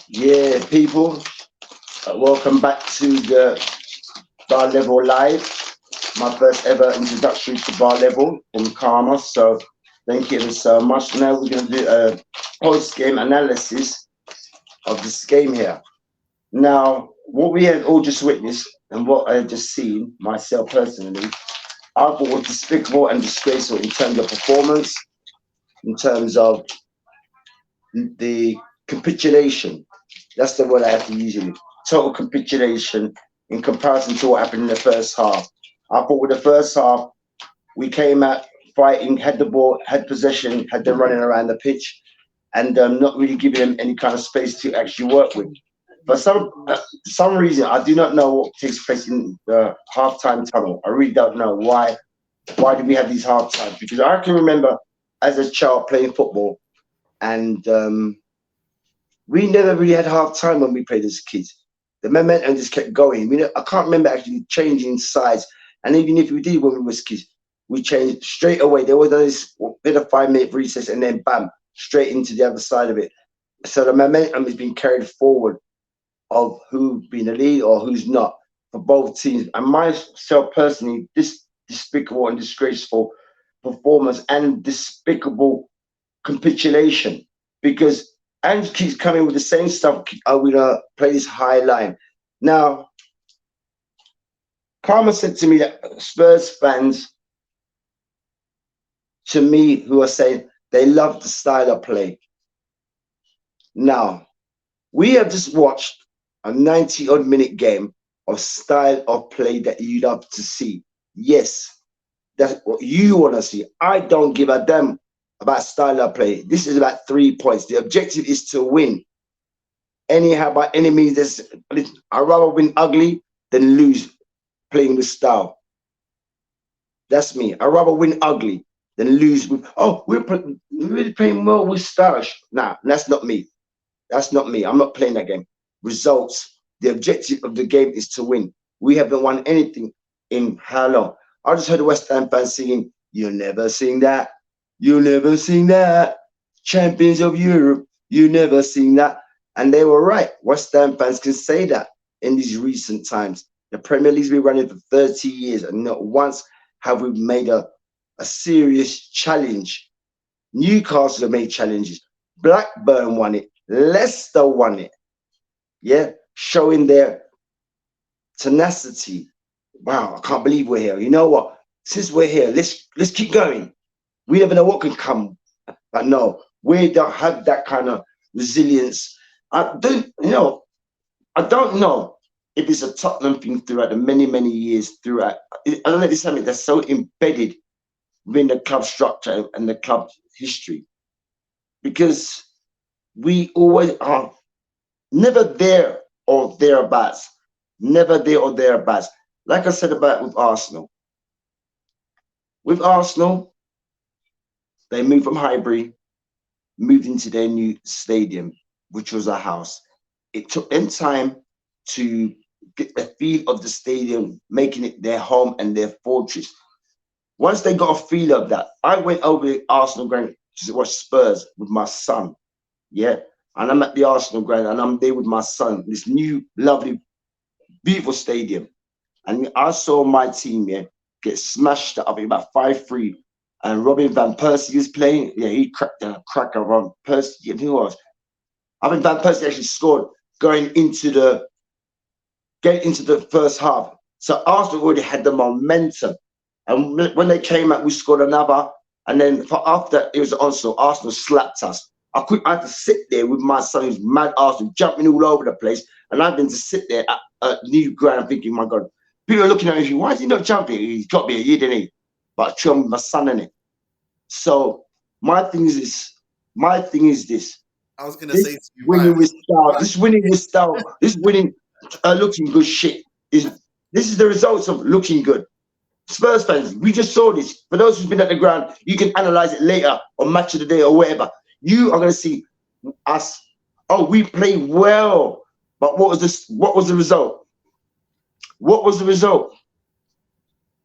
Yeah, people, welcome back to the Bar Level Live. My first ever introduction to Bar Level from Karma. So thank you so much. Now we're going to do a post game analysis of this game here. Now, what we had all just witnessed and what I had just seen myself personally, I thought was despicable and disgraceful in terms of performance, in terms of the capitulation. That's the word I have to use. Total capitulation in comparison to what happened in the first half. I thought with the first half, we came out fighting, had the ball, had possession, had them running around the pitch, and not really giving them any kind of space to actually work with. For some reason, I do not know what takes place in the halftime tunnel. I really don't know why. Why do we have these half times? Because I can remember as a child playing football, and we never really had half time when we played as kids. The momentum just kept going. I can't remember actually changing sides. And even if we did when we were kids, we changed straight away. There was this bit of 5 minute recess and then bam, straight into the other side of it. So the momentum has been carried forward of who's been the lead or who's not for both teams. And myself personally, this despicable and disgraceful performance and despicable capitulation because and keeps coming with the same stuff. Are we gonna play this high line? Now, Karma said to me that Spurs fans, to me, who are saying they love the style of play. Now, we have just watched a 90 odd minute game of style of play that you love to see. Yes, that's what you want to see. I don't give a damn about style of play. This is about 3 points. The objective is to win. Anyhow, by any means, I'd rather win ugly than lose playing with style. That's me. I'd rather win ugly than lose with, oh, we're really playing well with style. Nah, that's not me. That's not me. I'm not playing that game. Results. The objective of the game is to win. We haven't won anything in how long? I just heard a West Ham fan singing, "You'll never sing that. You'll never sing that. Champions of Europe. You never sing that." And they were right. West Ham fans can say that in these recent times. The Premier League's been running for 30 years, and not once have we made a serious challenge. Newcastle have made challenges. Blackburn won it. Leicester won it. Yeah, showing their tenacity. Wow, I can't believe we're here. You know what? Since we're here, let's keep going. We never know what can come. But no, we don't have that kind of resilience. I don't know if it's a Tottenham thing throughout the many, many years throughout. I don't know if it's something that's so embedded within the club structure and the club history. Because we always are never there or thereabouts. Never there or thereabouts. Like I said about with Arsenal. With Arsenal, they moved from Highbury, moved into their new stadium, which was a house. It took them time to get the feel of the stadium, making it their home and their fortress. Once they got a feel of that, I went over to Arsenal ground to watch Spurs with my son. Yeah. And I'm at the Arsenal ground and I'm there with my son, this new, lovely, beautiful stadium. And I saw my team here get smashed up in about 5-3. And Robin Van Persie was playing. Yeah, he cracked the cracker on Persie. And who was? I think Van Persie actually scored going into the first half. So Arsenal already had the momentum. And when they came out, we scored another. And then for after it was also Arsenal slapped us. I had to sit there with my son who's mad Arsenal, jumping all over the place. And I've been to sit there at new ground thinking, my God, people are looking at me, why is he not jumping? He's got to be a year, didn't he? But I'm with my son in it. So my thing is this. My thing is this. I was gonna This say to you, right? winning with style, this winning with style, this winning looking good shit is this is the results of looking good. Spurs fans, we just saw this. For those who've been at the ground, you can analyze it later or match of the day or whatever. You are going to see us. Oh, we played well, but what was this? What was the result? What was the result?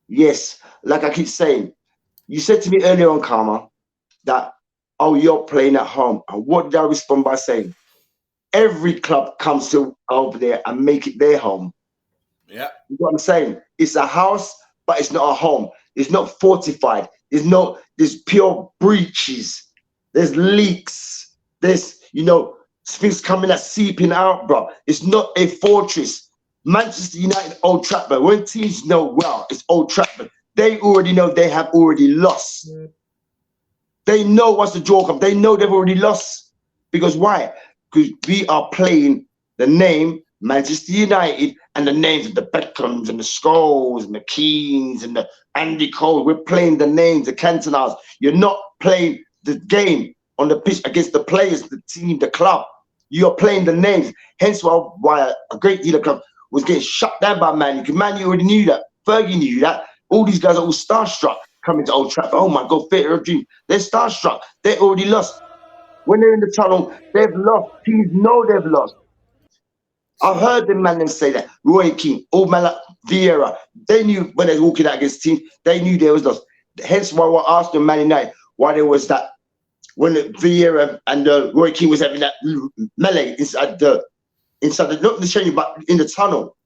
Yes, like I keep saying, you said to me earlier on, Karma, that oh, you're playing at home. And what did I respond by saying? every club comes to over there and make it their home. Yeah. You know what I'm saying? It's a house, but it's not a home. It's not fortified. There's pure breaches. There's leaks. There's, things coming out, seeping out, bro. It's not a fortress. Manchester United, Old Trafford, when teams know, well, it's Old Trafford, they already know they have already lost. They know once the draw comes, they know they've already lost. Because why? Because we are playing the name Manchester United and the names of the Beckhams and the Scholes and the Keanes and the Andy Cole. We're playing the names, the Cantonas. You're not playing the game on the pitch against the players, the team, the club. You're playing the names. Hence why a great deal of clubs was getting shut down by Man U. Because Man U already knew that. Fergie knew that. All these guys are all starstruck coming to Old Trafford. Oh my God, theatre of dreams. They're starstruck. They already lost. When they're in the tunnel, they've lost. Teams know they've lost. I've heard them man them say that. Roy Keane, old man like Vieira, they knew when they were walking out against teams, they knew they was lost. Hence why we're asking Man United why there was that when Vieira and Roy Keane was having that melee inside the not the training but in the tunnel.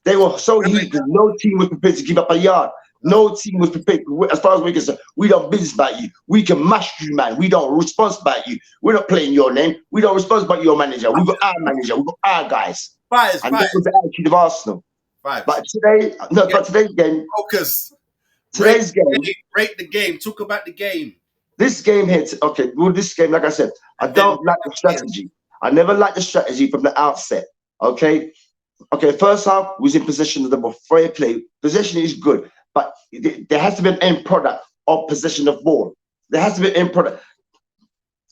They were so heated because no team was prepared to give up a yard. No team was prepared. As far as we're concerned, we don't business about you. We can mash you, man. We don't respond about you. We're not playing your name. We don't respond about your manager. We've got our manager. We've got our guys. And that was the attitude of Arsenal. But today, today's game. Focus. Today's game. Rate the game. Talk about the game. This game here, okay. Well, this game, like I said, I don't like the strategy. I never liked the strategy from the outset. Okay. Okay, first half was in possession of the ball. Fair play. Possession is good, but there has to be an end product of possession of ball. There has to be an end product.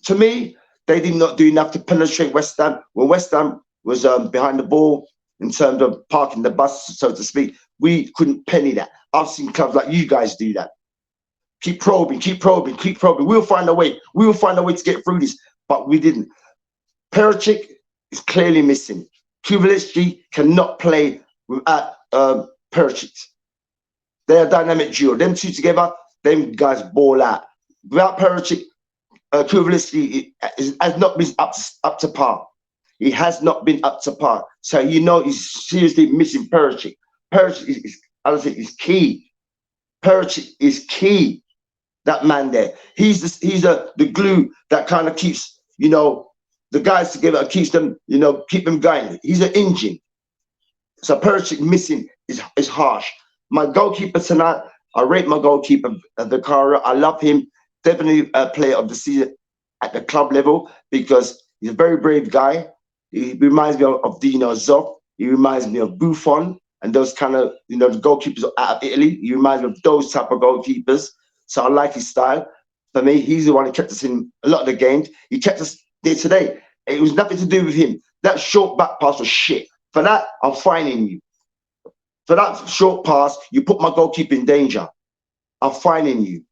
To me, they did not do enough to penetrate West Ham. When West Ham was behind the ball in terms of parking the bus, so to speak, we couldn't penny that. I've seen clubs like you guys do that. Keep probing, keep probing, keep probing. We'll find a way. We will find a way to get through this, but we didn't. Perisic is clearly missing. Kubalevsky cannot play without Perisic. They're a dynamic duo. Them two together, them guys ball out. Without Perisic, Kubalevsky has not been up to par. He has not been up to par. So he's seriously missing Perisic. Perisic is key. Perisic is key. That man there. He's the glue that kind of keeps the guys together, keeps them, keep them going. He's an engine. So Perisic missing is harsh. My goalkeeper tonight, I rate my goalkeeper, Vicario. I love him. Definitely a player of the season at the club level because he's a very brave guy. He reminds me of Dino Zoff. He reminds me of Buffon and those kind of, the goalkeepers out of Italy. He reminds me of those type of goalkeepers. So I like his style. For me, he's the one who kept us in a lot of the games. He kept us there today. It was nothing to do with him. That short back pass was shit. For that, I'm fining you. For that short pass, you put my goalkeeper in danger. I'm fining you.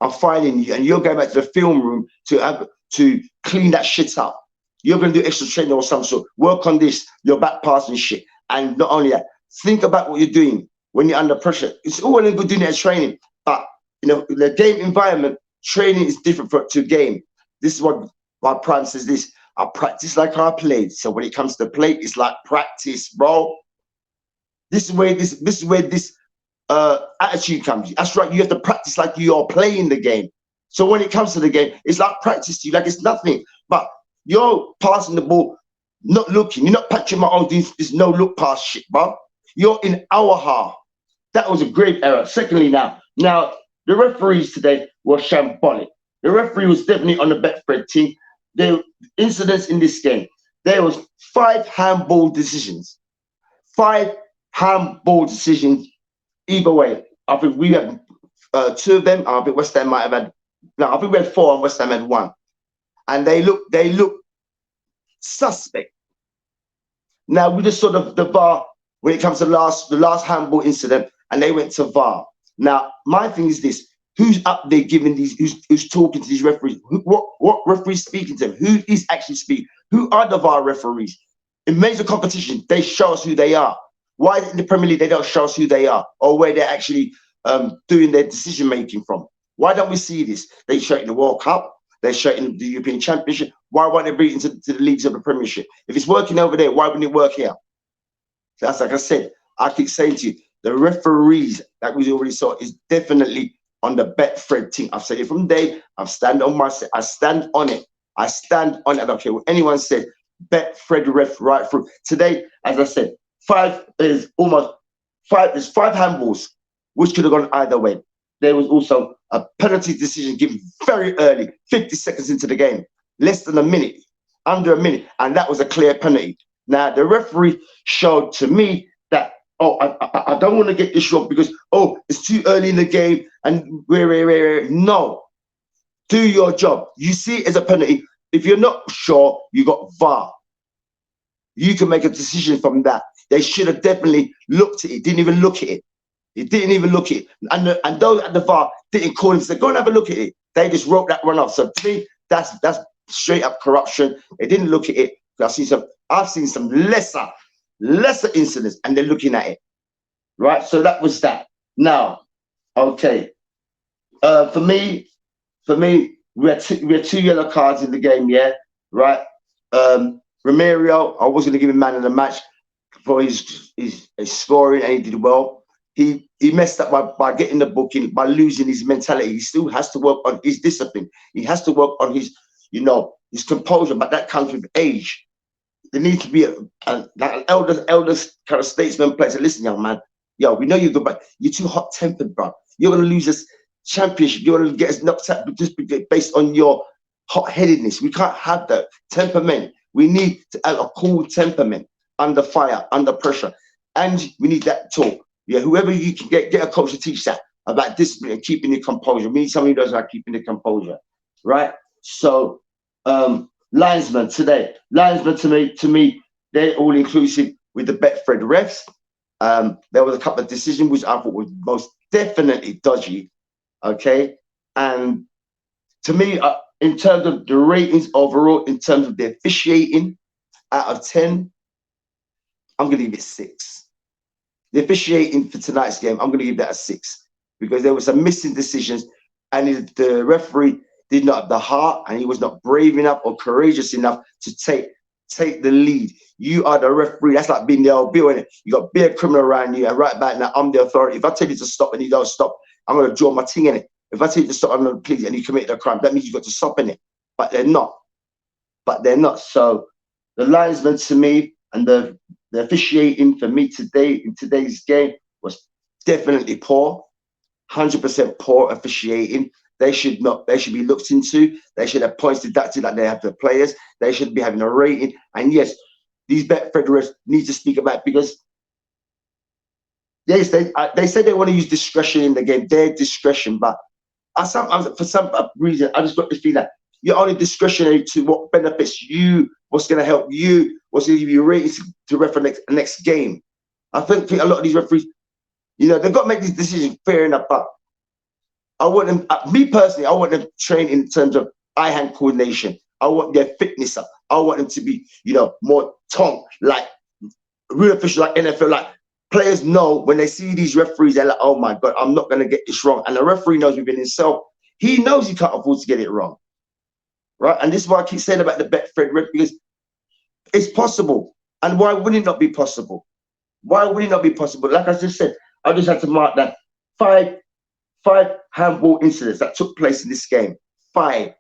I'm fining you. And you're going back to the film room to clean that shit up. You're going to do extra training or some sort. Work on this, your back pass and shit. And not only that, think about what you're doing when you're under pressure. It's all well and good doing that training. But, the game environment, training is different to game. This is what my prime says this. I practice like I played. So when it comes to play, it's like practice, bro. This is where this attitude comes. That's right. You have to practice like you are playing the game. So when it comes to the game, it's like practice to you, like it's nothing. But you're passing the ball, not looking. You're not patching my own this no look pass shit, bro. You're in our half. That was a great error. Secondly, now the referees today were shambolic. The referee was definitely on the Betfred team. There were incidents in this game. There was 5 handball decisions. 5 handball decisions either way. I think we had 2 of them. I think West Ham might have had. No, I think we had 4 and West Ham had 1. And they look suspect. Now we just sort of the VAR when it comes to the last handball incident, and they went to VAR. Now my thing is this: who's up there giving these? Who's talking to these referees? What referees speaking to them? Who is actually speaking? Who are the VAR referees? In major competition, they show us who they are. Why in the Premier League they don't show us who they are or where they're actually doing their decision making from? Why don't we see this? They show it in the World Cup. They're shutting the European Championship. Why won't they bring it into the leagues of the Premiership? If it's working over there, why wouldn't it work here? So that's like I said. I keep saying to you, the referees that we already saw is definitely on the Betfred team. I've said it from day. I stand on I stand on it. I stand on it. I don't care what anyone said. Betfred ref right through. Today, as I said, there's five handballs, which could have gone either way. There was also a penalty decision given very early, 50 seconds into the game, less than a minute, under a minute, and that was a clear penalty. Now, the referee showed to me that, oh, I don't want to get this wrong because, oh, it's too early in the game and no, do your job. You see it as a penalty. If you're not sure, you got VAR. You can make a decision from that. They should have definitely looked at it. Didn't even look at it. It didn't even look at it. And those at the VAR didn't call him and say, go and have a look at it. They just wrote that one off. So to me, that's straight up corruption. They didn't look at it. I've seen some lesser incidents, and they're looking at it. Right? So that was that. Now, okay. For me, we had two yellow cards in the game, yeah, right. Romario, I was going to give him man of the match for his scoring, and he did well. He messed up by getting the booking, by losing his mentality. He still has to work on his discipline. He has to work on his composure, but that comes with age. There needs to be an elder kind of statesman player. Listen, young man, yo, we know you're good, but you're too hot-tempered, bro. You're going to lose this championship. You're going to get us knocked out just based on your hot-headedness. We can't have that temperament. We need to have a cool temperament under fire, under pressure. And we need that talk. Yeah, whoever you can get a coach to teach that about discipline and keeping your composure. We need somebody who knows how keeping the composure, right? So, linesman today. Linesman to me, they're all inclusive with the Betfred refs. There was a couple of decisions which I thought were most definitely dodgy. Okay, and to me, in terms of the ratings overall, in terms of the officiating, out of 10, I'm going to give it 6. The officiating for tonight's game, I'm going to give that a 6 because there were some missing decisions, and the referee did not have the heart, and he was not brave enough or courageous enough to take the lead. You are the referee. That's like being the old Bill, innit? You got beer criminal around you, and right back now, I'm the authority. If I tell you to stop and you don't stop, I'm going to draw my thing in it. If I tell you to stop on the police and you committed a crime, that means you've got to stop in it. But they're not. So the linesman to me and the officiating for me today in today's game was definitely poor. 100% poor officiating. They should be looked into. They should have points deducted like they have the players. They should be having a rating. And yes, these Betfred refs need to speak about, because yes, they say they want to use discretion in the game, their discretion, but sometimes for some reason I just got this feeling that you're only discretionary to what benefits you, what's going to help you, what's going to give you ratings to refer next game. I think a lot of these referees, they've got to make these decisions fair enough, but I want them, me personally, I want them trained in terms of eye-hand coordination. I want their fitness up. I want them to be, more tongue, like real official, like NFL, like players know when they see these referees, they're like, oh my God, I'm not going to get this wrong. And the referee knows within himself, he knows he can't afford to get it wrong. Right? And this is why I keep saying about the Betfred ref, because it's possible. And why would it not be possible? Why would it not be possible? Like I just said, I just had to mark that five handball incidents that took place in this game. 5.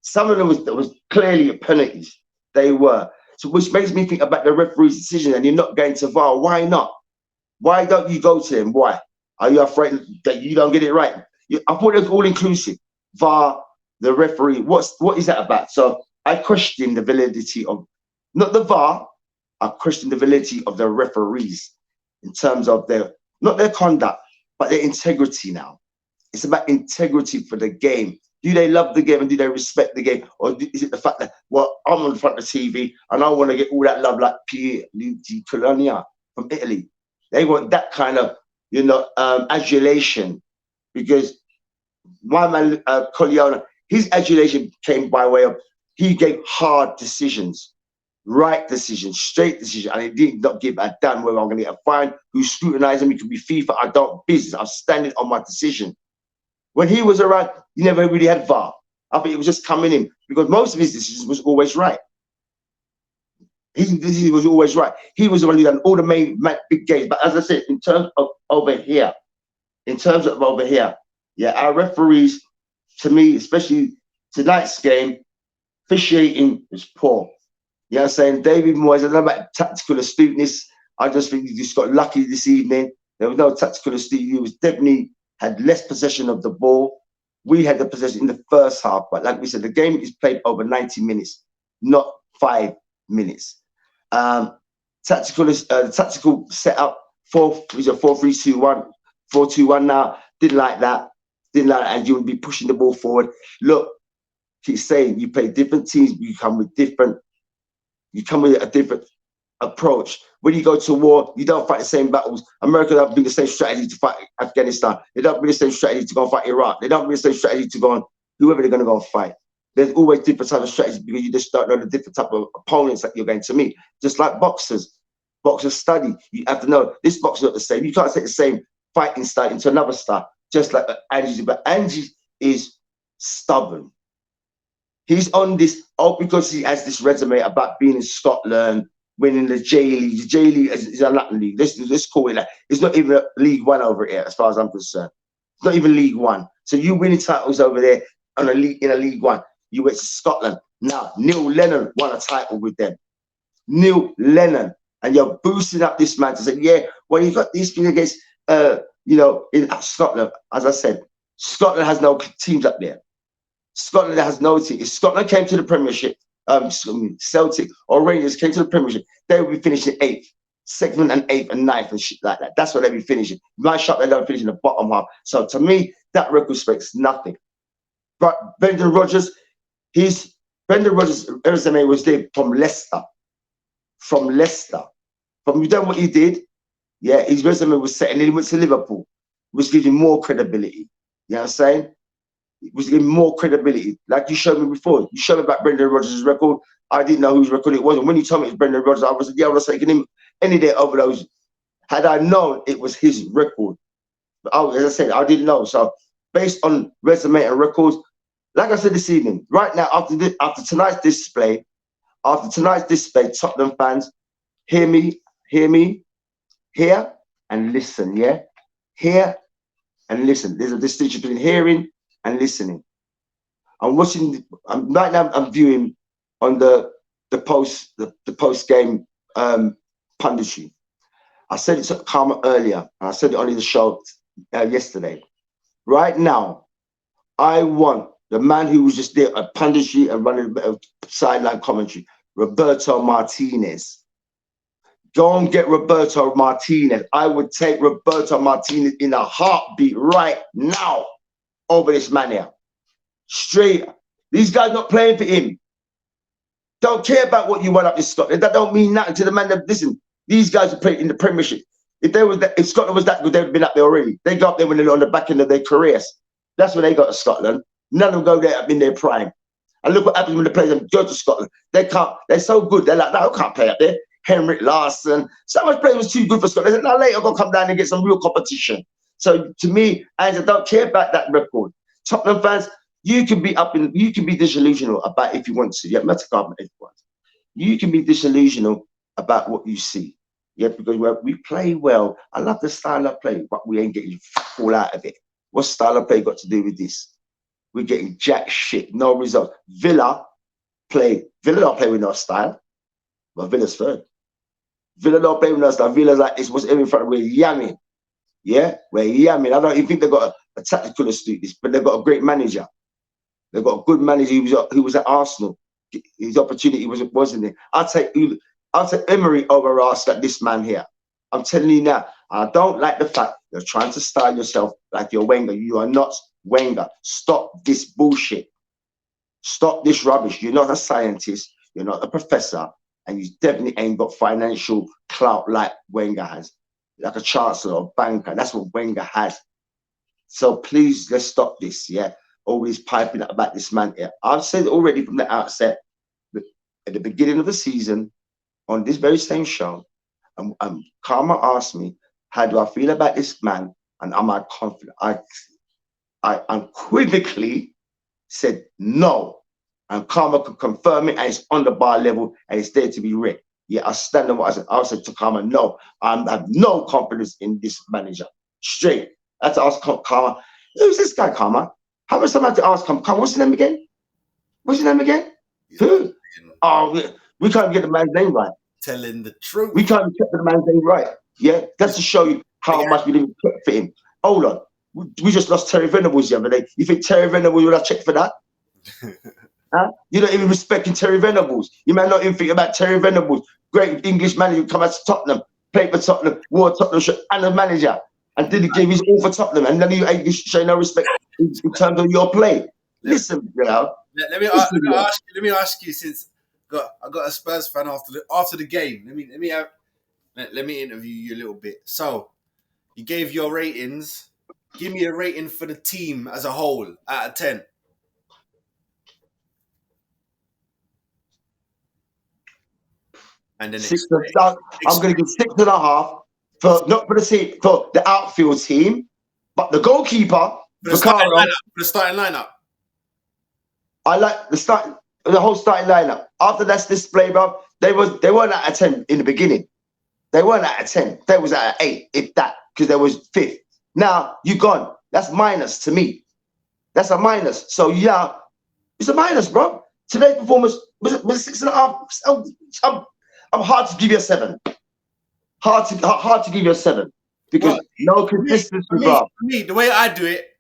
Some of them was clearly penalties. They were. So which makes me think about the referee's decision, and you're not going to VAR. Why not? Why don't you go to him? Why? Are you afraid that you don't get it right? I thought it was all inclusive. VAR, the referee, what is that about? So I question the validity of, not the VAR, I question the validity of the referees in terms of not their conduct, but their integrity now. It's about integrity for the game. Do they love the game and do they respect the game? Or is it the fact that, well, I'm on front of the TV and I want to get all that love like Pierre Luigi Colonia from Italy? They want that kind of, adulation, because my man, Coliona, his adulation came by way of, he gave hard decisions, right decisions, straight decisions, and he did not give a damn whether I'm going to get a fine, who's scrutinizing me, could be FIFA, I don't business, I'm standing on my decision. When he was around, he never really had VAR. I think it was just coming in because most of his decisions was always right. He was always right. He was the one who done all the main big games. But as I said, in terms of over here, yeah, our referees, to me, especially tonight's game, officiating was poor. You know what I'm saying? David Moyes, I don't know about tactical astuteness. I just think he just got lucky this evening. There was no tactical astuteness. He was definitely had less possession of the ball. We had the possession in the first half, but like we said, the game is played over 90 minutes, not 5 minutes. Tactical setup, 4-3-2-1, 4-2-1 now. Didn't like that. And you would be pushing the ball forward. Look, keep saying you play different teams, you come with a different approach. When you go to war, you don't fight the same battles. America don't bring the same strategy to fight Afghanistan. They don't bring the same strategy to go and fight Iraq. They don't bring the same strategy to go on whoever they're going to go and fight. There's always different types of strategies because you just don't know the different type of opponents that you're going to meet. Just like boxers. Boxers study. You have to know this boxer is not the same. You can't take the same fighting style into another style. Just like Angie. But Angie is stubborn. He's on this, because he has this resume about being in Scotland, winning the J League. The J League is a Latin league. Let's call it that. It's not even League One over here, as far as I'm concerned. It's not even League One. So you winning titles over there in a League One. You went to Scotland. Now, Neil Lennon won a title with them. Neil Lennon. And you're boosting up this man to say, yeah, well, you got this thing against, in Scotland. As I said, Scotland has no teams up there. Scotland has no team. If Scotland came to the Premiership, Celtic or Rangers came to the Premiership, they would be finishing 8th, 2nd and 8th and 9th and shit like that. That's what they'd be finishing. My shot, they don't finish in the bottom half. So to me, that record speaks nothing. But Brendan Rodgers, resume was there from Leicester. From you done what he did, yeah, his resume was set, and then he went to Liverpool, which gives him more credibility. You know what I'm saying? It was giving more credibility. Like you showed me before. You showed me about Brendan Rodgers' record. I didn't know whose record it was. And when you told me it was Brendan Rodgers, I was taking him any day over those. Had I known it was his record. But as I said, I didn't know. So based on resume and records, like I said this evening, right now, after tonight's display, Tottenham fans, hear me, hear and listen, yeah? Hear and listen. There's a distinction between hearing and listening. Right now I'm viewing on the post game punditry. I said it to Karma earlier, and I said it on the show yesterday. Right now, I want the man who was just there at punditry and running a bit of sideline commentary, Roberto Martinez. Go and get Roberto Martinez. I would take Roberto Martinez in a heartbeat right now over this man here. Straight. These guys not playing for him. Don't care about what you want up in Scotland. That don't mean nothing to the man that listen. These guys are playing in the Premiership. If Scotland was that good, they'd have been up there already. They got up there when they're on the back end of their careers. That's when they got to Scotland. None of them go there up in their prime. And look what happens when the players go to Scotland. They can't. They're so good. They're like, no, I can't play up there. Henrik Larsson. So much players was too good for Scotland. They said, no, later I'm gonna come down and get some real competition. So to me, I don't care about that record. Tottenham fans, you can be disillusional about if you want to. Yeah, everyone. You can be disillusional about what you see. Yeah, because we play well. I love the style of play, but we ain't getting all out of it. What style of play got to do with this? We're getting jack shit, no results. Villa don't play with no style, but Villa's third. Villa don't play with no style. Villa's like this. What's in front? We're yamming. Yeah, we're yamming. I don't even think they've got a tactical astuteness, but they've got a great manager. They've got a good manager who was at Arsenal. His opportunity wasn't there. I'll take Emery over Arsenal, this man here. I'm telling you now, I don't like the fact you're trying to style yourself like you're Wenger. You are not Wenger. Stop this bullshit. Stop this rubbish. You're not a scientist. You're not a professor. And you definitely ain't got financial clout like Wenger has. Like a chancellor or banker. That's what Wenger has. So please, let's stop this, yeah? All this piping up about this man here. I've said already from the outset, at the beginning of the season, on this very same show, Karma asked me, how do I feel about this man? And am I confident? I unequivocally said no. And Karma could confirm it, and it's on the bar level, and it's there to be read. Yeah, I stand on what I said. I said to Karma, no, I have no confidence in this manager. Straight. I had to ask Karma, who's this guy, Karma? How much time I had to ask Karma, what's his name again? What's his name again? Who? Oh, we can't get the man's name right. Telling the truth. We can't get the man's name right. Yeah, that's to show you how much we didn't check for him. Hold on. We just lost Terry Venables the other day. You think Terry Venables would have checked for that? Huh? You don't even respecting Terry Venables. You might not even think about Terry Venables, great English manager who come out to Tottenham, played for Tottenham, wore Tottenham shirt, and a manager, and did the game his all for Tottenham, and then you show no respect in terms of your play. Listen, you know. Let me ask you, since I got a Spurs fan after the game. Let me interview you a little bit. So, you gave your ratings. Give me a rating for the team as a whole out of 10. And then I'm going to give 6.5 for not for the outfield team, but the goalkeeper. For the starting lineup. I like the whole starting lineup. After that's display, bro, they weren't out of 10 in the beginning. They weren't out of 10. They was out of 8, if that, because they was 5th. Now you gone. That's minus to me. That's a minus. So yeah, it's a minus, bro. Today's performance was 6.5. I'm hard to give you a 7. Hard to give you a 7 because no consistency, bro. For me, the way I do it,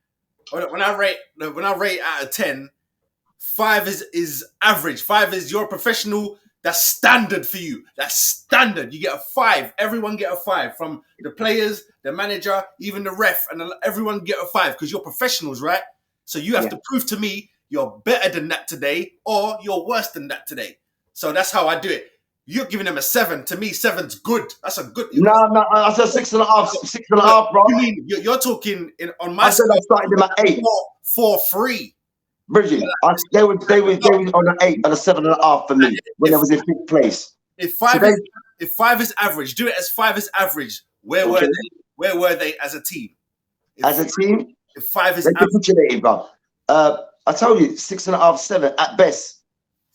when I rate out of 10, 5 is average. 5 is you're a professional. That's standard for you. That's standard. You get a 5. Everyone get a 5 from the players, the manager, even the ref, and everyone get a 5 because you're professionals, right? So you have to prove to me you're better than that today or you're worse than that today. So that's how I do it. You're giving them a 7. To me, 7's good. That's a good. No, I said 6.5. 6.5, bro. You mean you're talking on my? I said I started them at 8. 4-3. Bridget, they were on an 8 and a 7.5 for me when I was in 5th place. If 5 is average, do it as 5 is average. Where were they as a team? If 5 is they average, capitulated, bro. I told you 6.5, 7 at best.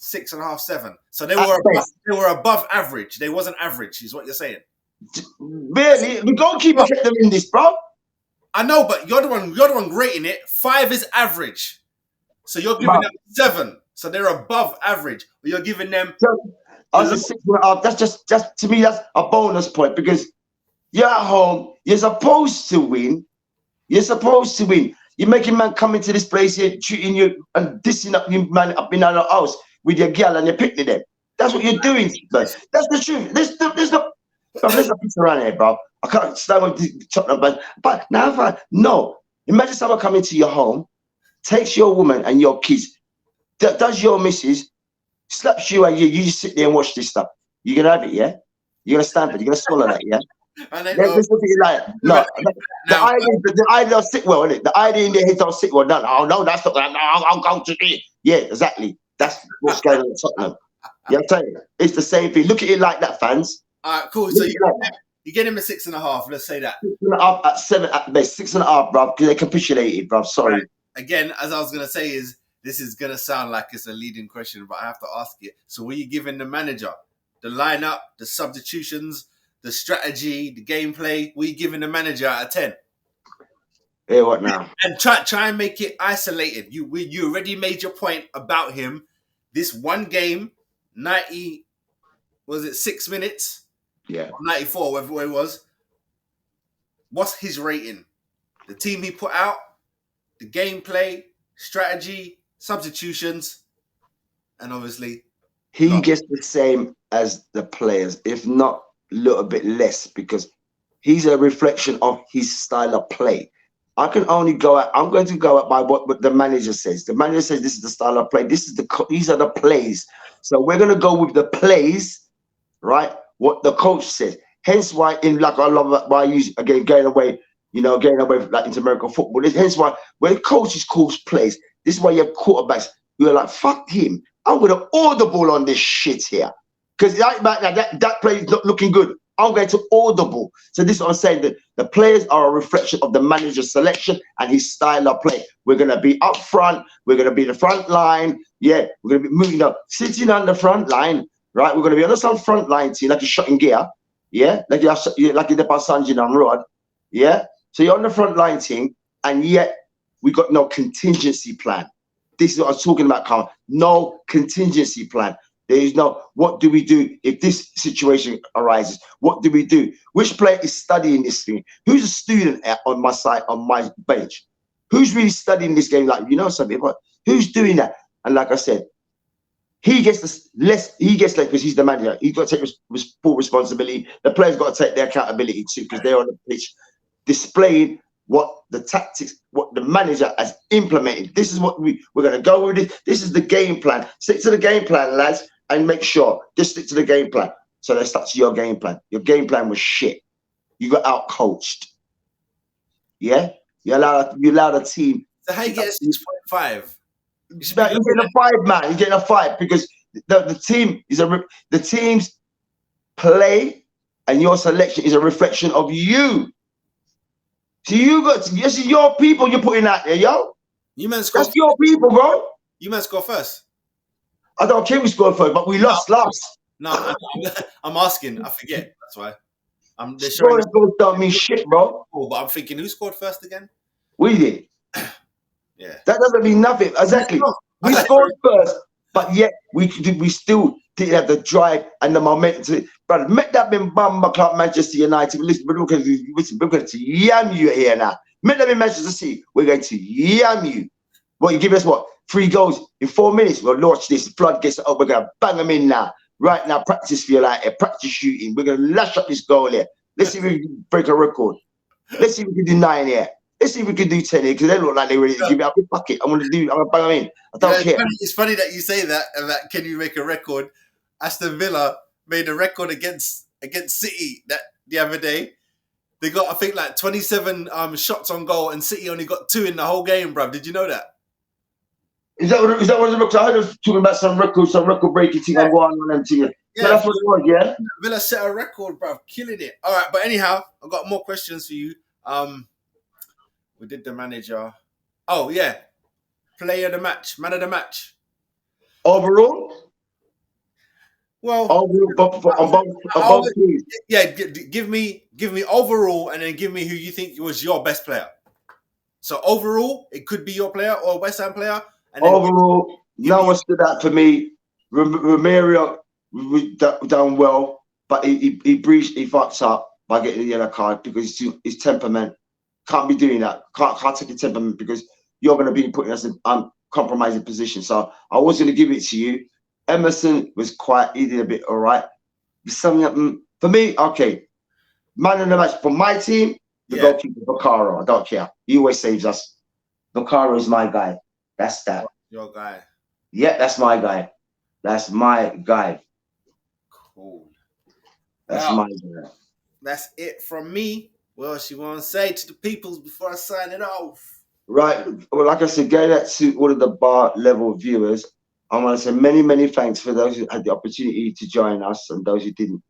6.5, 7. So they were above average. They wasn't average, is what you're saying. Really, the goalkeeper kept them in this, bro. I know, but you're the one rating it. 5 is average. So you're giving them 7. So they're above average. But you're giving them. I was 6.5. That's just to me, that's a bonus point because you're at home. You're supposed to win. You're making man come into this place here, treating you and dissing up you man up in our house with your girl and your picnic them. That's what you're doing, bro. That's the truth. There's no piece around here, bro. I can't stand with Tottenham, but now imagine someone coming to your home, takes your woman and your kids, does your missus, slaps you and you just sit there and watch this stuff. You're gonna have it, yeah? You're gonna stand for it, you're gonna swallow that, yeah? There's nothing like no. The idea don't sit well, innit? The idea in their head don't sit well. No, that's not that. No, I'll go to it. Yeah, exactly. That's what's going on at Tottenham. Yeah, I'm telling you, it's the same thing. Look at it like that, fans. All right, cool. So you get him a 6.5. Let's say that 6.5 at 7 at best. 6.5, bro, because they capitulated, bro. Sorry. Right. Again, as I was gonna say, this is gonna sound like it's a leading question, but I have to ask it. So, what are you giving the manager? The lineup, the substitutions, the strategy, the gameplay. What are you giving the manager out of 10? Hey, what now? And try and make it isolated. You already made your point about him. This one game, 90, was it 6 minutes? Yeah. 94, whatever it was. What's his rating? The team he put out, the gameplay, strategy, substitutions, and obviously he gets the same as the players, if not a little bit less, because he's a reflection of his style of play. I'm going to go out by what the manager says. The manager says this is the style of play. These are the plays. So we're going to go with the plays, right? What the coach says. Hence why I love why I use again going away from like into American football. Hence why when coaches calls plays, this is why you have quarterbacks who are like, fuck him. I'm going to audible on this shit here. Because that play is not looking good. I'm going to audible. So this is what I'm saying, that the players are a reflection of the manager's selection and his style of play. We're going to be up front. We're going to be the front line. Yeah, we're going to be moving up, sitting on the front line, right? We're going to be on the front line team, like you're shot in gear. Yeah, like you're the Sanjin on road. Yeah, so you're on the front line team, and yet we got no contingency plan. This is what I was talking about, Carl. No contingency plan. There is no, what do we do if this situation arises? What do we do? Which player is studying this thing? Who's a student on my side, on my bench? Who's really studying this game? Like, you know something, but who's doing that? And like I said, he gets less because he's the manager. He's got to take full responsibility. The players got to take their accountability too, because they're on the pitch displaying what the tactics, what the manager has implemented. This is what we're going to go with it. This is the game plan. Stick to the game plan, lads, and make sure, just stick to the game plan. So let's start to your game plan. Your game plan was shit. You got out coached. Yeah? You allowed a team. So how you get a 6.5? You're getting a 5, man. You're getting a 5 because the team is the team's play and your selection is a reflection of you. So this is your people you're putting out there, yo. You man score. That's your people, bro. You man score first. I don't care we scored first, but we lost last. No, I'm asking. I forget. That's why. Scoring goals don't mean shit, bro. Oh, but I'm thinking, who scored first again? We did. Yeah. That doesn't mean nothing. Exactly. We scored first, but yet we still didn't have the drive and the momentum to, brother. Make that been Bamba Club Manchester United. Listen, we're going to yam you here now. Make that in Manchester City. We're going to yam you. What, you give us what? 3 goals in 4 minutes. We'll launch this. Flood gets up. We're going to bang them in now. Right now, practice feel like it. Practice shooting. We're going to lash up this goal here. Let's see if we can break a record. Let's see if we can do 9 here. Let's see if we can do 10 here, because they look like they're ready to give me up a bucket. I'm going to bang them in. I don't care. It's funny that you say that, and that can you make a record? Aston Villa made a record against City that the other day. They got, I think, like 27 shots on goal, and City only got 2 in the whole game, bruv. Did you know that? Is that what it looks like? I heard us talking about some record breaking thing. I'm going on them thing. Yeah, so that's what it was, yeah? Villa set a record, bruv. Killing it. All right, but anyhow, I've got more questions for you. We did the manager. Oh, yeah. Player of the match. Man of the match. Overall? Well, on both teams. Yeah, give me overall, and then give me who you think was your best player. So overall, it could be your player or a West Ham player. And then overall, no one stood out for me. Romero done well, but he breached, he fucks up by getting the yellow card because his temperament. Can't be doing that. Can't take your temperament because you're going to be putting us in compromising position. So I was going to give it to you. Emerson was quiet. He did a bit all right. Something for me, okay. Man of the match for my team, the goalkeeper, Bacaro. I don't care. He always saves us. Bacaro is my guy. That's that. Your guy. Yeah, that's my guy. That's my guy. Cool. That's my guy. That's it from me. What else you want to say to the peoples before I sign it off? Right. Well, like I said, going out to all of the bar level viewers, I want to say many, many thanks for those who had the opportunity to join us and those who didn't.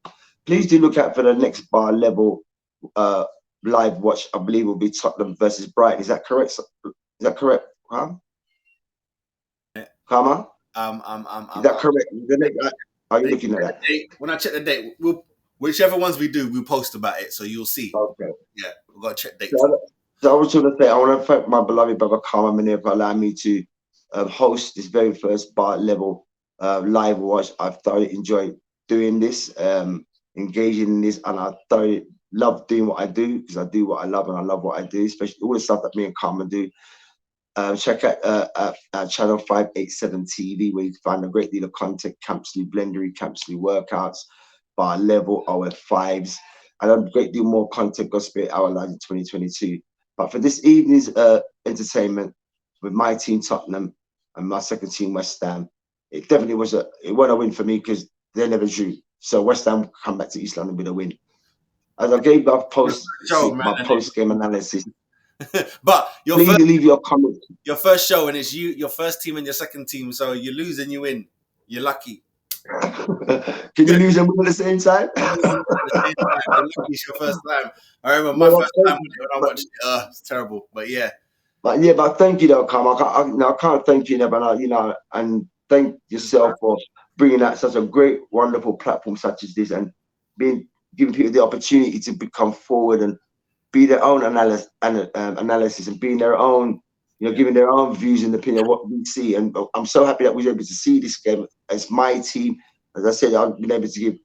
Please do look out for the next bar level live watch. I believe will be Tottenham versus Brighton. Is that correct? Is that correct? Huh? Come on. Is that correct? Are you looking at that? When I check the date, whichever ones we do, we'll post about it, so you'll see. Okay. Yeah, we've got to check dates. So I was going to say, I want to thank my beloved brother Carmen Monero for allowing me to host this very first bar level live watch. I've thoroughly enjoyed doing this, engaging in this, and I thoroughly love doing what I do because I do what I love and I love what I do, especially all the stuff that me and Carmen do. Check out channel 587 TV, where you can find a great deal of content, Camp Sleep Blendery, Camp Sleep workouts, bar level, OF5s, and a great deal more content Gospel Hour Live in 2022. But for this evening's entertainment with my team Tottenham and my second team West Ham, it definitely was it wasn't a win for me because they never drew. So West Ham come back to East London with a win. As I gave my post-game analysis. But please leave your comments. Your first show, and it's your first team and your second team. So you lose and you win. You're lucky. Can you lose and win at the same time? At the same time, you're lucky it's your first time. I remember my No, first time when I watched it. It's terrible, but yeah. but yeah, but thank you though, Carl. I can't thank you enough, and and thank yourself for bringing out such a great, wonderful platform such as this, and being giving people the opportunity to come forward and be their own analysis and being their own, giving their own views and opinion of what we see. And I'm so happy that we were able to see this game as my team. As I said, I've been able to give,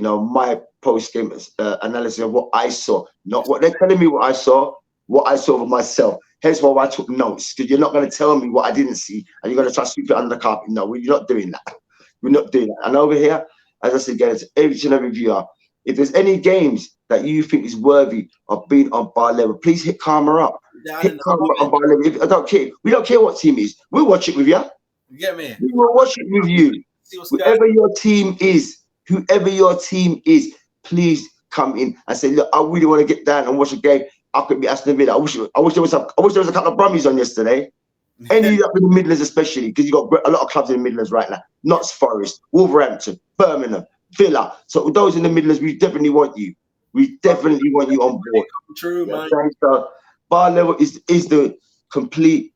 my post-game analysis of what I saw, not what they're telling me what I saw for myself. Hence why I took notes, because you're not going to tell me what I didn't see and you're going to try to sweep it under the carpet. No, you're not doing that. We're not doing that. And over here, as I said again, to each and every viewer, if there's any games that you think is worthy of being on bar level, please hit Karma up. Hit Karma on bar level. I don't care. We don't care what team is. We'll watch it with you. You get me? We will watch it with you. Whoever your team is, please come in and say, look, I really want to get down and watch a game. I could be Aston Villa. I wish there was a couple of Brummies on yesterday. Any up in the Midlands, especially because you got a lot of clubs in the Midlands right now. Notts Forest, Wolverhampton, Birmingham, Villa. So those in the Midlands, we definitely want you. We definitely want you on board. True, man. So bar level is the complete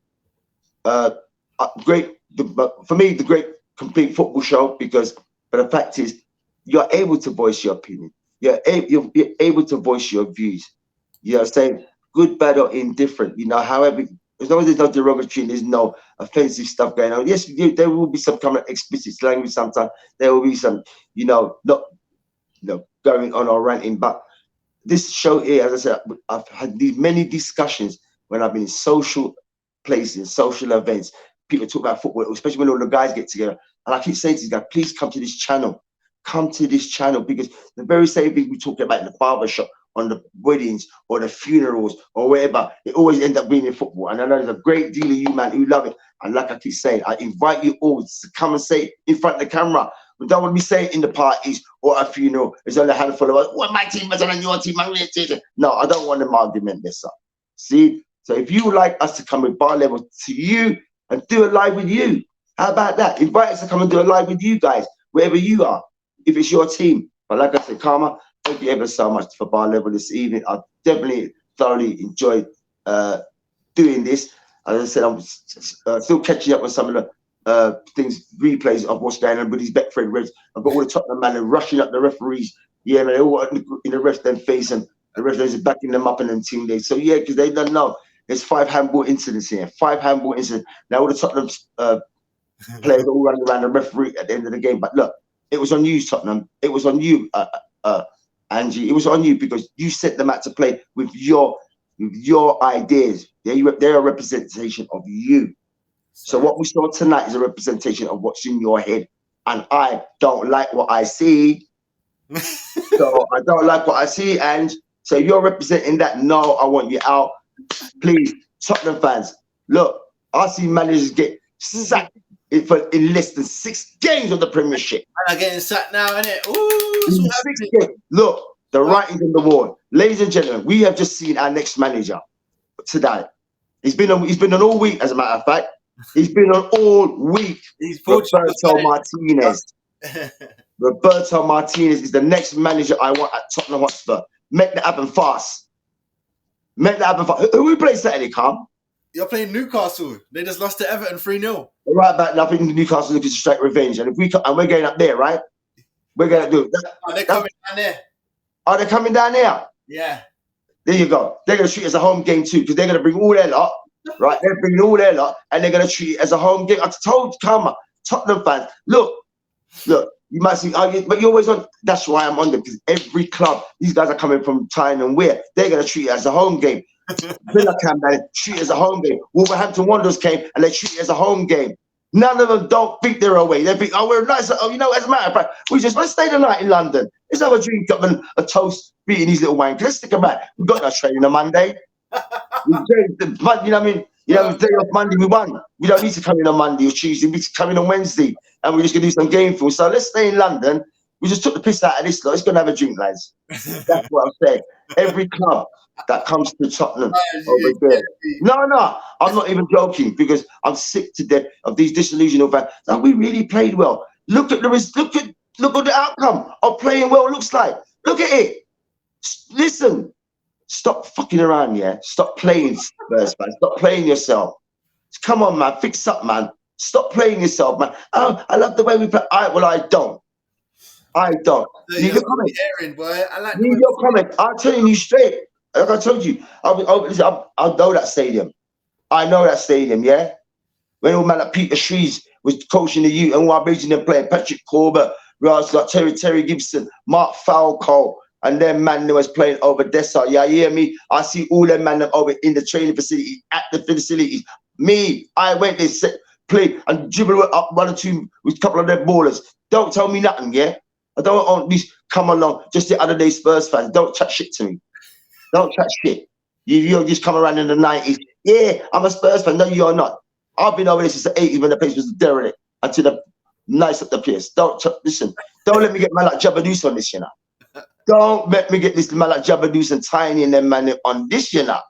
great. For me, the great complete football show, because but the fact is, you're able to voice your opinion. You're able to voice your views. You know, saying good, bad, or indifferent. However, as long as there's no derogatory, there's no offensive stuff going on. Yes, there will be some kind of explicit language sometimes. There will be some, not, going on or ranting. But this show here, as I said, I've had these many discussions when I've been in social places, social events. People talk about football, especially when all the guys get together. And I keep saying to these guys, please come to this channel. Come to this channel, because the very same thing we talk about in the barber shop, on the weddings or the funerals or wherever, it always ends up being in football. And I know there's a great deal of you, man, who love it. And like I keep saying, I invite you all to come and say it in front of the camera. We don't want to be saying in the parties or a funeral. There's only a handful of us. Well, my team better than your team. No, I don't want them argument this up. See? So if you would like us to come with bar level to you and do a live with you, how about that? Invite us to come and do a live with you guys, wherever you are, if it's your team. But like I said, Karma, thank you ever so much for bar level this evening. I definitely thoroughly enjoyed doing this. As I said, I'm still catching up on some of the replays of what's going on with these Betfred Reds. I've got all the Tottenham man and rushing up the referees. Yeah, man, they're all in the rest of them face, and the referees are backing them up in them team days. So yeah, because they don't know. There's 5 handball incidents here. 5 handball incidents. Now all the Tottenham players all running around the referee at the end of the game. But look, it was on you, Tottenham. It was on you, Angie. It was on you, because you sent them out to play with your ideas. They're a representation of you. So what we saw tonight is a representation of what's in your head. And I don't like what I see. So I don't like what I see, and so you're representing that. No, I want you out. Please, Tottenham fans, look, I see managers get sacked in less than 6 games of the Premiership. I'm getting sacked now, innit? Ooh, 6 games. Look, the writing's on the wall. Ladies and gentlemen, we have just seen our next manager today. He's been on all week, as a matter of fact. He's been on all week. He's Roberto Martinez. Roberto Martinez is the next manager I want at Tottenham Hotspur. Make that happen fast. Make that happen fast. Who we play Saturday, Carl? You're playing Newcastle. They just lost to Everton 3-0. Right back now, I think Newcastle looking to strike revenge. And we're going up there, right? We're going to do it. They're coming down there. Are they coming down there? Yeah. There you go. They're going to treat it as a home game too, because they're going to bring all their lot, right? They're bringing all their lot, and they're going to treat it as a home game. I told Karma, Tottenham fans, look, you might see, but you're always on. That's why I'm on them, because every club, these guys are coming from Tyne and Wear. They're going to treat it as a home game. Villa came down, treat it as a home game. Wolverhampton Wanderers came and they treat it as a home game. None of them don't think they're away. They think, we're nice. As a matter of fact, let's stay the night in London. Let's have a drink up and a toast, beating these little wank. Let's stick them back. We've got no training on Monday. You know what I mean? Day off Monday, we won. We don't need to come in on Monday or Tuesday. We need to come in on Wednesday, and we're just going to do some game film. So let's stay in London. We just took the piss out of this lot. Let's go and have a drink, lads. That's what I'm saying. Every club that comes to Tottenham over there. No, I'm not even joking, because I'm sick to death of these disillusional fans. Like, we really played well. Look at the outcome of playing well looks like. Look at it. Listen, stop fucking around, yeah. Stop playing, Spurs man. Stop playing yourself. Come on, man. Fix up, man. Stop playing yourself, man. Oh, I love the way we play. Well, I don't. Leave your comment. Boy. I like Leave your comment. I'm telling you straight. Like I told you, I know that stadium. I know that stadium, yeah. When all man like Peter Shrees was coaching the youth and while raising them playing Patrick Corbett, Ross got Terry Gibson, Mark Falco, and them man that was playing over Dessart. Yeah, you hear me? I see all them man over in the training facility, at the facilities. Me, I went there, play and dribble up 1 or 2 with a couple of them ballers. Don't tell me nothing, yeah? I don't want these come along. Just the other day, Spurs fans, don't chat shit to me. Don't chat shit. You'll just come around in the 90s. Yeah, I'm a Spurs fan. No, you're not. I've been over there since the 80s when the place was derelict until the nice up the place. Listen. Don't let me get man like Jabba on this, you know. Don't let me get this man like Jabba and Tiny and them man on this, you know.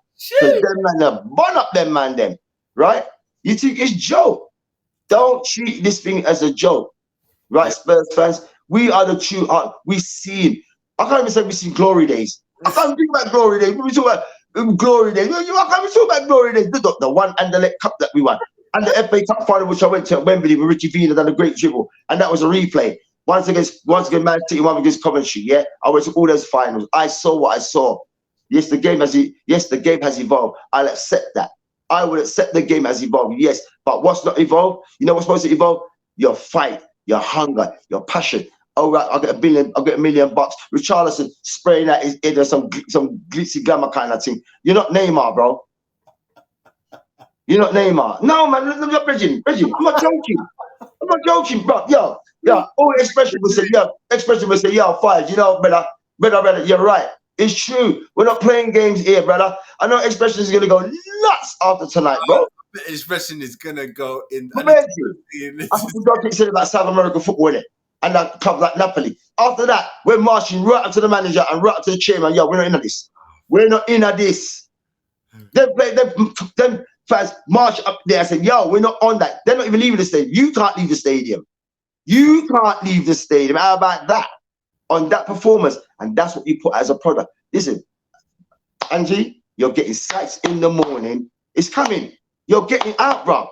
Because them man have bun up them man them, right? You think it's joke? Don't treat this thing as a joke, right, Spurs fans? We are the true art. We see. I can't even say we see glory days. I can't think about glory days. We talk about glory days. I can't talk about glory days. The one and the cup that we won. And the FA Cup final, which I went to at Wembley with Richie Vina, done a great dribble. And that was a replay. Once against Man City, one against Coventry. Yeah, I went to all those finals. I saw what I saw. Yes, the game has evolved. I'll accept that. I will accept the game has evolved. Yes, but what's not evolved? You know what's supposed to evolve? Your fight, your hunger, your passion. Oh right, I'll get $1 million. Richarlison spraying that his head or some glitzy glamour kind of thing. You're not Neymar, bro. You're not Neymar. No, man, I'm not Bridging. I'm not joking, bro. Yo. All expression will say, yo, five. You know, brother, you're right. It's true. We're not playing games here, brother. I know expression is gonna go nuts after tonight, bro. Expression is gonna go in. I forgot to say about South American football, innit? And that club like Napoli. After that, we're marching right up to the manager and right up to the chairman. Yo, we're not into this. We're not into this. Them fans march up there and say, yo, we're not on that. They're not even leaving the stadium. You can't leave the stadium. How about that? On that performance. And that's what you put as a product. Listen, Angie, you're getting sights in the morning. It's coming. You're getting out, bro.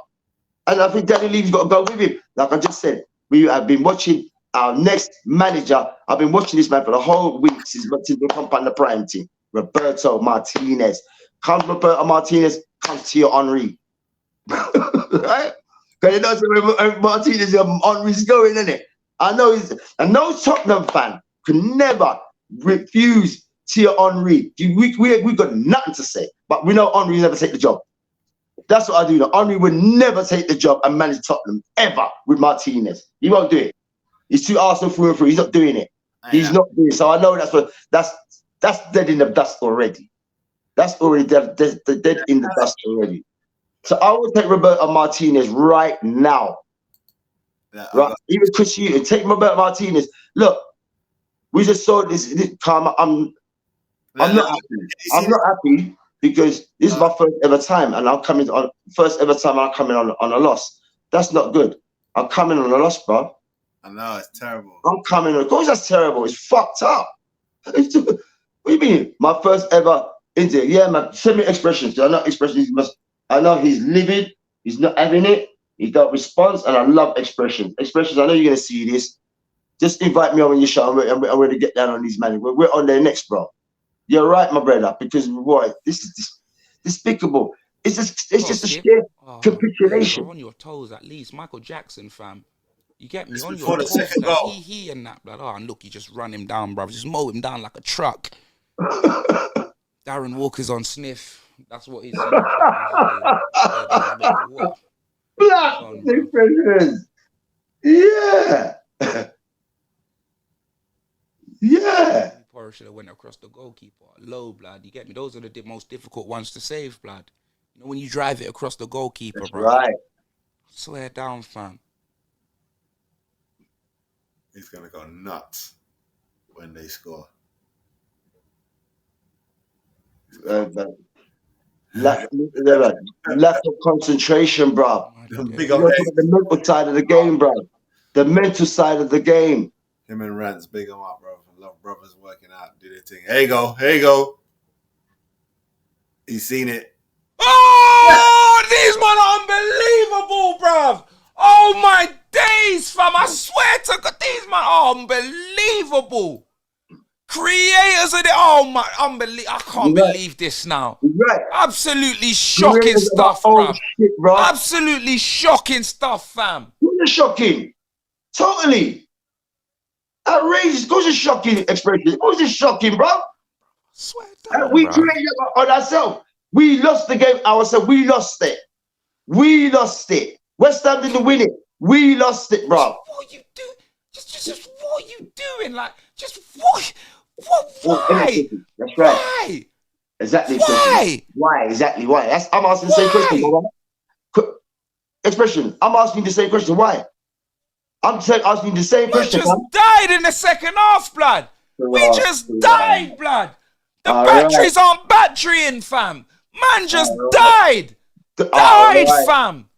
And I think Danny Levy's got to go with him. Like I just said, we have been watching our next manager. I've been watching this man for the whole week since we come on the prime team. Roberto Martinez. Comes Roberto Martinez, comes Thierry Henry. Right? Because you know where Martinez Henry's going, isn't it? I know no Tottenham fan can never refuse Thierry Henry. We got nothing to say, but we know Henry never take the job. That's what I do. Henry would never take the job and manage Tottenham ever with Martinez. He won't do it. He's too Arsenal through and through. He's not doing it. He's not doing it. So I know that's dead in the dust already. That's already dead in the dust already. So I would take Roberto Martinez right now. Right? Even Chris Hughton, take Roberto Martinez. Look, we just saw this karma. I'm not happy. I'm not happy because this is my first ever time, and I'm coming on on a loss. That's not good. I'm coming on a loss, bro. I know it's terrible. I'm coming on. Of course, that's terrible. It's fucked up. What do you mean? My first ever interview. Yeah, man. Send me expressions. I know expressions. I know he's livid. He's not having it. He got response, and I love expressions. Expressions. I know you're gonna see this. Just invite me on your show, and we're going to get down on these men. We're on their next, bro. You're right, my brother. Because boy, this is despicable. It's just a sheer capitulation. You're on your toes, at least, Michael Jackson, fam. You get me on your toes. Like, he and that, blood. Oh, and look, you just run him down, bro. Just mow him down like a truck. Darren Walker's on sniff. That's what he's. What? Black differences. Yeah. Yeah. Porter should have went across the goalkeeper. Low, blood. You get me? Those are the most difficult ones to save, blood. You know when you drive it across the goalkeeper, that's bro. Right. Swear down, fam. He's gonna go nuts when they score. Lack of concentration, bro. Big The mental side of the game, bro. the mental side of the game. Him and Rants, big him up, bro. I love brothers working out, do their thing. Here you go. Here you go. He's seen it. Oh, these man are unbelievable, bruv. Oh my days, fam. I swear to God, these man are unbelievable. Creators of the I can't believe this now. Right. Absolutely shocking stuff, bruv. Bro. Absolutely shocking stuff, fam. What's shocking? Totally. Outrageous. What's a shocking expression? What's a shocking, bro? Swear down, we bruv. created it on ourselves. We lost the game ourselves. We lost it. We lost it. West Ham didn't win it. We lost it, bro. What are you doing? Just what are you doing? Like, just what? Why? That's right. Why? Exactly. Why? Why? Exactly. Why? I'm asking the same question, brother. Expression. I'm asking the same question. Why? I'm asking the same question. We just died in the second half, blood. We just died, blood. The batteries aren't batterying, fam. Man just died. Died, fam.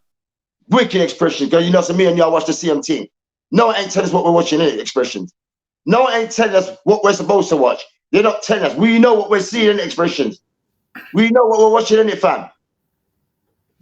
Wicked expression, girl. You know, so me and y'all watch the CMT. No one ain't telling us what we're watching in expressions. No one ain't telling us what we're supposed to watch. They're not telling us. We know what we're seeing in expressions. We know what we're watching in it, fam.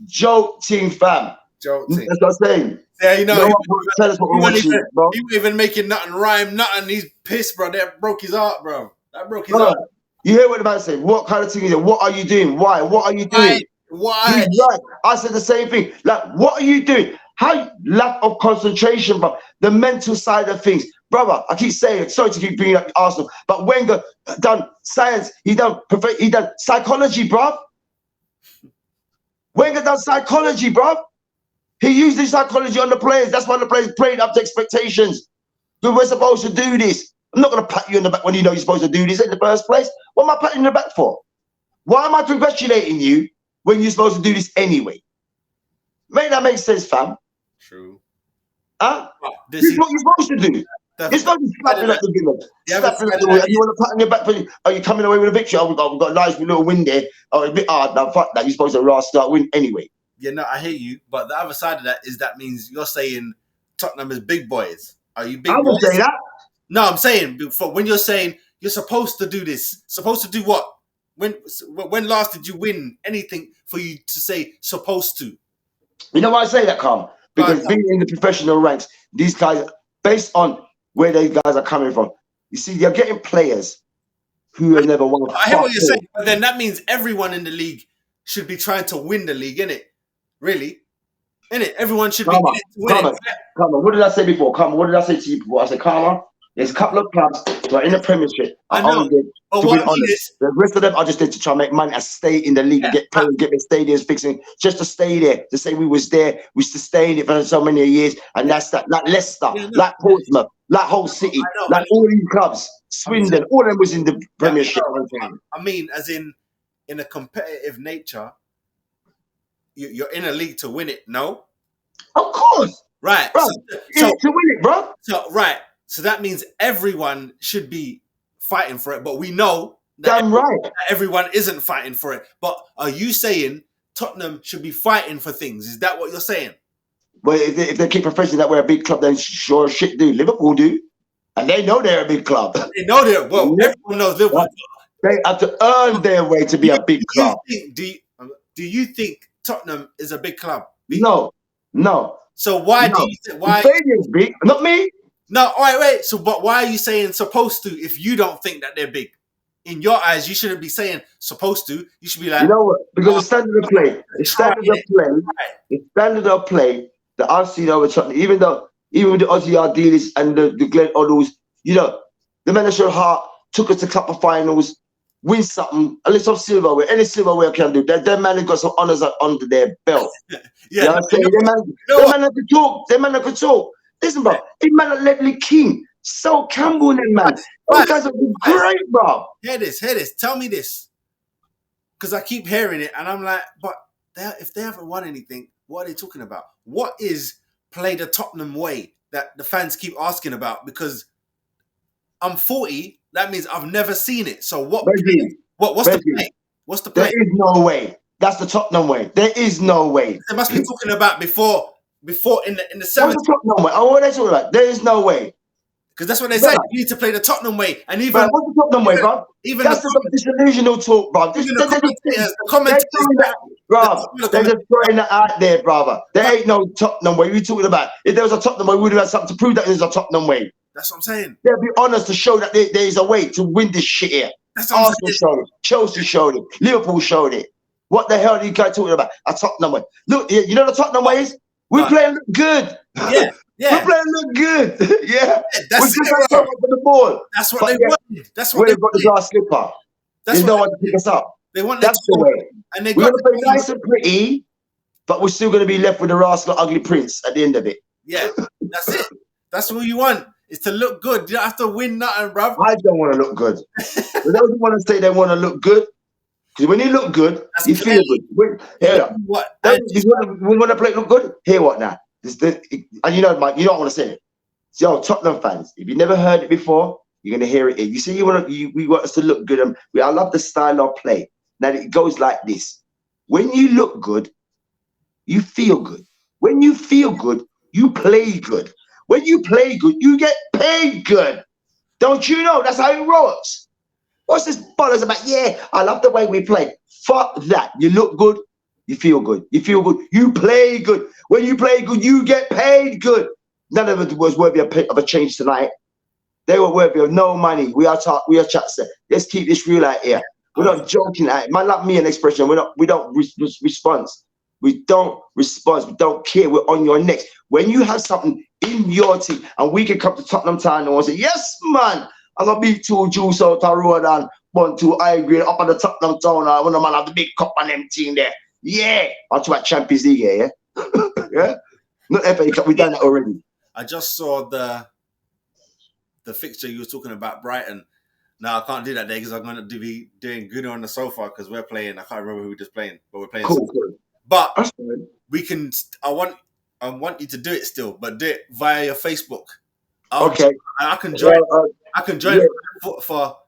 Joking, fam. Joking. That's what I'm saying. Yeah, you know, tell us what we're watching, bro. He wasn't even making nothing rhyme, nothing. He's pissed, bro. That broke his heart, bro. That broke his heart. You hear what the man said? What kind of thing is it? What are you doing? Why? What are you doing? Why? Right. I said the same thing. Like, what are you doing? How lack of concentration, bro. The mental side of things. Brother, I keep saying, sorry to keep bringing up Arsenal, but Wenger done science, he done psychology, bro. Wenger done psychology, bro. He used his psychology on the players. That's why the players played up to expectations. Because we're supposed to do this. I'm not going to pat you in the back when you know you're supposed to do this in the first place. What am I patting you in the back for? Why am I congratulating you when you're supposed to do this anyway? Make that make sense, fam. True. Huh? This is what you're supposed to do. It's not just slapping at the villain. Slapping at the wall. You want to pat on your back for are you coming away with a victory? Oh, we've got a nice little win there. Oh, it's a bit hard. Now, fuck that. You're supposed to start win anyway. Yeah, no, I hear you. But the other side of that is that means you're saying Tottenham is big boys. Are you big boys? I would say that. No, I'm saying when you're saying you're supposed to do this, supposed to do what? When last did you win anything for you to say supposed to? You know why I say that, Calm? Because being in the professional ranks, these guys, based on where these guys are coming from, you see, they're getting players who have never won. I hear what you're saying, but then that means everyone in the league should be trying to win the league, innit? Really? Innit? Everyone should be in it to win it. Come on, what did I say before? Come on, what did I say to you before? I said, Karma, there's a couple of clubs who are in the Premiership. I know. But to win honors. The rest of them are just there to try and make money and stay in the league and get players, get their stadiums fixing, just to stay there, to say we was there, we sustained it for so many years, and that's that. Like Leicester, like Portsmouth, like Hull City, like all these clubs, Swindon, all of them was in the Premiership. I mean, as in a competitive nature, you're in a league to win it, no? Of course. Right. Bro, so to win it, bro. So that means everyone should be fighting for it, but we know that everyone isn't fighting for it. But are you saying Tottenham should be fighting for things? Is that what you're saying? Well, if they keep professing that we're a big club, then sure shit do. Liverpool do. And they know they're a big club. They know they're, well, everyone knows Liverpool. They have to earn their way to be a big club. Do you think Tottenham is a big club? No. So why do you think, why? The stadium's big, not me. No, wait. So, but why are you saying supposed to if you don't think that they're big? In your eyes, you shouldn't be saying supposed to. You should be like, you know what? Because the standard of play, the standard of play that I've seen over Tottenham, even with the Aussie dealers and the Glenn Oddles, you know, the men of Shell Hart took us to cup of finals, win something, a little silverware, any silverware can do. Them man have got some honours under their belt. Yeah, you know what I'm saying? Them man could talk. Them man could talk. Listen, bro, they man like Ledley King, Sol Campbell, and them man. Those guys are great, bro. Hear this. Tell me this. Because I keep hearing it, and I'm like, but if they haven't won anything, what are they talking about? What is play the Tottenham way that the fans keep asking about? Because I'm 40, that means I've never seen it. So what's the play? What's the play? There is no way. That's the Tottenham way. There is no way. They must be talking about before before in the What's 70s. the Tottenham way? Oh, what are they talking about? There is no way. Because that's what they Brother. said. You need to play the Tottenham way. And even But what's the Tottenham way, bro? even That's the the disillusional talk, bro. even the commentators They're just throwing that out there, brother. There ain't no Tottenham way. We talking about if there was a Tottenham way, we would have had something to prove that there's a Tottenham way. That's what I'm saying. They'll be honest to show that there is a way to win this shit here. That's what I'm Arsenal showed it. Chelsea showed it. Liverpool showed it. What the hell are you guys talking about? A Tottenham way. Look, you know the Tottenham way is? We're playing good. Yeah, yeah. We're playing look good. Yeah. That's We're just on the ball. That's what But they yeah, wanted. That's what we've got the glass slipper. That's There's no one to pick us up. They want That's the way. and they We're got going to play nice and pretty, but we're still going to be left with the rascal ugly prince at the end of it. Yeah, that's it. That's what you want. Is to look good. You don't have to win nothing, bruv. I don't want to look good. For those who want to say they want to look good, because when you look good, you feel good. What? We want to play look good? Hear what now? And you know, Mike, you don't want to say it. So, Tottenham fans, if you never heard it before, you're going to hear it here. You see, we want us to look good. And I love the style of play. Now, it goes like this. When you look good, you feel good. When you feel good, you play good. When you play good, you get paid good. Don't you know? That's how it works. What's this bollocks about? Yeah, I love the way we play. Fuck that. You look good, you feel good. You feel good, you play good. When you play good, you get paid good. None of it was worthy of a change tonight. They were worthy of no money. We are chats there. Let's keep this real out here. We're not joking at it. Man, like me, an expression. We don't respond. We don't respond. We don't care. We're on your necks. When you have something in your team, and we can come to Tottenham Town and say, yes, man, I'm gonna beat 2 Juice out the road and 1-2 high grade up at the Tottenham Town. I want to man have the big cup on them team there. Yeah, I'll talk about Champions League here, yeah. Yeah, not FA Cup. We done that already. I just saw the fixture you were talking about, Brighton. No, I can't do that day because I'm going to be doing good on the sofa because we're playing. I can't remember who we're just playing, but we're playing. Cool. But we can. I want you to do it still, but do it via your Facebook. Okay. I can join. I can join for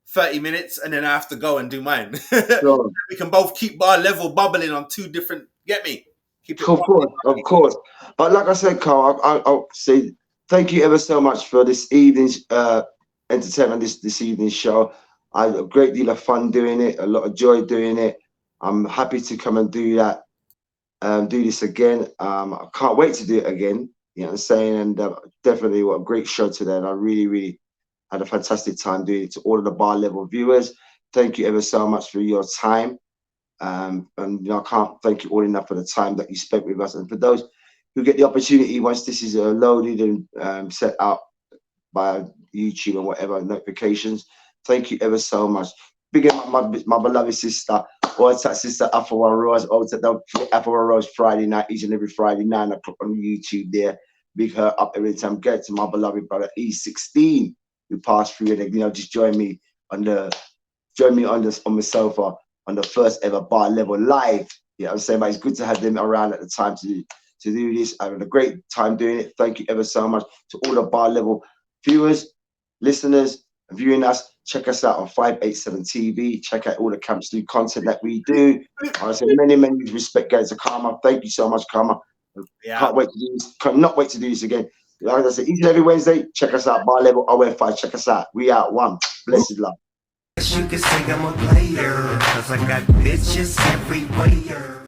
30 minutes, and then I have to go and do mine. Sure. We can both keep our level bubbling on 2 different. Get me? Keep it. Of course. But like I said, Carl, I'll say thank you ever so much for this evening's entertainment. This evening's show. I had a great deal of fun doing it. A lot of joy doing it. I'm happy to come and do that. Do this again. I can't wait to do it again. You know what I'm saying? And definitely what a great show today. And I really, really had a fantastic time doing it. To all of the bar level viewers, thank you ever so much for your time. And I can't thank you all enough for the time that you spent with us. And for those who get the opportunity, once this is loaded and set up by YouTube and whatever notifications, thank you ever so much. Big up my beloved sister, or that sister Afua Rose. Don't forget Afua Rose Friday night, each and every Friday 9 o'clock on YouTube there. Big her up every time. Get to my beloved brother E16 who passed through and just join me on the sofa on the first ever bar level live. You know what I'm saying? But it's good to have them around at the time to do this. I had a great time doing it. Thank you ever so much to all the bar level viewers, listeners, viewing us. Check us out on 587 TV. Check out all the Camp Stew content that we do. I say many respect guys to Karma. Thank you so much, Karma. Yeah. Can't wait to do this. Cannot wait to do this again. Like I said, each and every Wednesday, check us out. Bar Level OF5. Check us out. We out. One. Blessed love. You can say I'm a player, 'cause I got bitches everywhere.